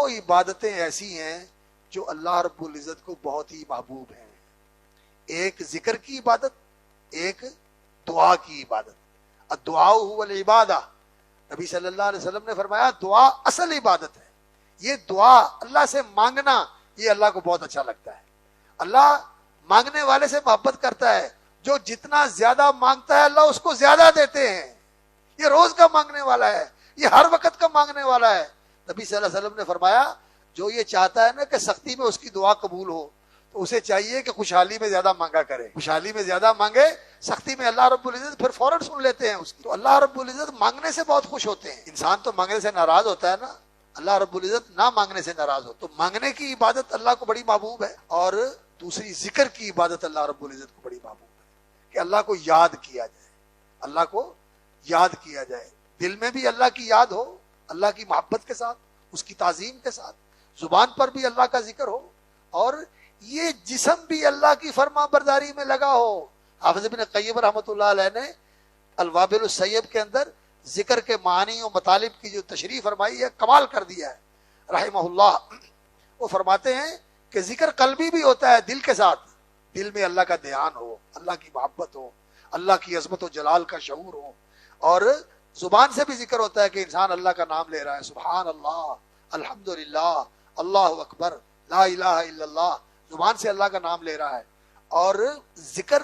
دو عبادتیں ایسی ہیں جو اللہ رب العزت کو بہت ہی محبوب ہیں، ایک ذکر کی عبادت، ایک دعا کی عبادت۔ الدعاء هو العبادہ، نبی صلی اللہ علیہ وسلم نے فرمایا دعا اصل عبادت ہے۔ یہ دعا اللہ سے مانگنا یہ اللہ کو بہت اچھا لگتا ہے۔ اللہ مانگنے والے سے محبت کرتا ہے، جو جتنا زیادہ مانگتا ہے اللہ اس کو زیادہ دیتے ہیں۔ یہ روز کا مانگنے والا ہے، یہ ہر وقت کا مانگنے والا ہے۔ نبی صلی اللہ علیہ وسلم نے فرمایا جو یہ چاہتا ہے نا کہ سختی میں اس کی دعا قبول ہو، تو اسے چاہیے کہ خوشحالی میں زیادہ مانگا کرے، خوشحالی میں زیادہ مانگے، سختی میں اللہ رب العزت پھر فوراً سن لیتے ہیں اس کی۔ تو اللہ رب العزت مانگنے سے بہت خوش ہوتے ہیں۔ انسان تو مانگنے سے ناراض ہوتا ہے نا، اللہ رب العزت نہ مانگنے سے ناراض ہو۔ تو مانگنے کی عبادت اللہ کو بڑی محبوب ہے، اور دوسری ذکر کی عبادت اللہ رب العزت کو بڑی محبوب ہے، کہ اللہ کو یاد کیا جائے، اللہ کو یاد کیا جائے، دل میں بھی اللہ کی یاد ہو، اللہ کی محبت کے ساتھ، اس کی تعظیم کے ساتھ، زبان پر بھی اللہ کا ذکر ہو، اور یہ جسم بھی اللہ کی فرما برداری میں لگا ہو۔ حافظ ابن قیم رحمۃ اللہ علیہ نے الوابل السیب کے اندر ذکر کے معنی و مطالب کی جو تشریح فرمائی ہے کمال کر دیا ہے رحمہ اللہ۔ وہ فرماتے ہیں کہ ذکر قلبی بھی ہوتا ہے، دل کے ساتھ، دل میں اللہ کا دھیان ہو، اللہ کی محبت ہو، اللہ کی عظمت و جلال کا شعور ہو، اور زبان سے بھی ذکر ہوتا ہے کہ انسان اللہ کا نام لے رہا ہے، سبحان اللہ، الحمدللہ، اللہ اکبر، لا الہ الا اللہ، زبان سے اللہ کا نام لے رہا ہے۔ اور ذکر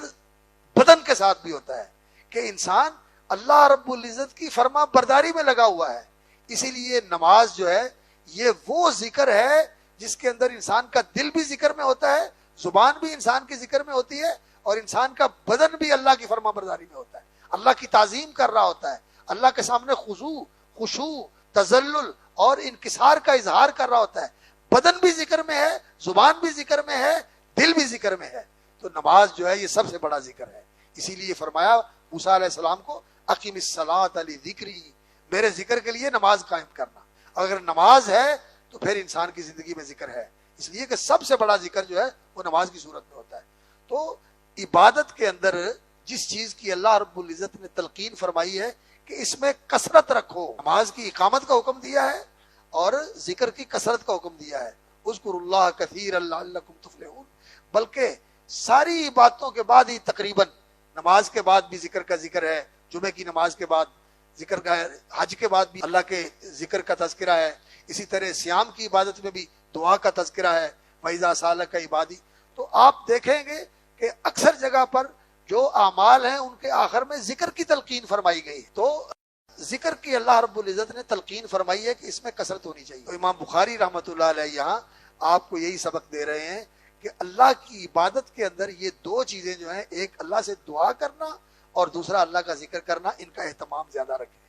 بدن کے ساتھ بھی ہوتا ہے کہ انسان اللہ رب العزت کی فرما برداری میں لگا ہوا ہے۔ اسی لیے نماز جو ہے یہ وہ ذکر ہے جس کے اندر انسان کا دل بھی ذکر میں ہوتا ہے، زبان بھی انسان کی ذکر میں ہوتی ہے، اور انسان کا بدن بھی اللہ کی فرما برداری میں ہوتا ہے، اللہ کی تعظیم کر رہا ہوتا ہے، اللہ کے سامنے خضوع، خشوع، تذلل اور انکسار کا اظہار کر رہا ہوتا ہے۔ بدن بھی ذکر میں ہے، زبان بھی ذکر میں ہے، دل بھی ذکر میں ہے۔ تو نماز جو ہے یہ سب سے بڑا ذکر ہے۔ اسی لیے فرمایا موسیٰ علیہ السلام کو اقیم الصلاۃ لذکری، میرے ذکر کے لیے نماز قائم کرنا۔ اگر نماز ہے تو پھر انسان کی زندگی میں ذکر ہے، اس لیے کہ سب سے بڑا ذکر جو ہے وہ نماز کی صورت میں ہوتا ہے۔ تو عبادت کے اندر جس چیز کی اللہ رب العزت نے تلقین فرمائی ہے کہ اس میں کثرت رکھو، نماز کی اقامت کا حکم دیا ہے اور ذکر کی کثرت کا حکم دیا ہے، اذکروا اللہ کثیرا لعلکم تفلحون۔ بلکہ ساری عبادتوں کے بعد ہی تقریباً نماز کے بعد بھی ذکر کا ذکر ہے، جمعے کی نماز کے بعد ذکر کا ہے، حج کے بعد بھی اللہ کے ذکر کا تذکرہ ہے، اسی طرح صیام کی عبادت میں بھی دعا کا تذکرہ ہے، وَإِذَا سَأَلَكَ عِبَادِي۔ تو آپ دیکھیں گے کہ اکثر جگہ پر جو اعمال ہیں ان کے آخر میں ذکر کی تلقین فرمائی گئی۔ تو ذکر کی اللہ رب العزت نے تلقین فرمائی ہے کہ اس میں کثرت ہونی چاہیے۔ تو امام بخاری رحمۃ اللہ علیہ یہاں آپ کو یہی سبق دے رہے ہیں کہ اللہ کی عبادت کے اندر یہ دو چیزیں جو ہیں، ایک اللہ سے دعا کرنا اور دوسرا اللہ کا ذکر کرنا، ان کا اہتمام زیادہ رکھیں۔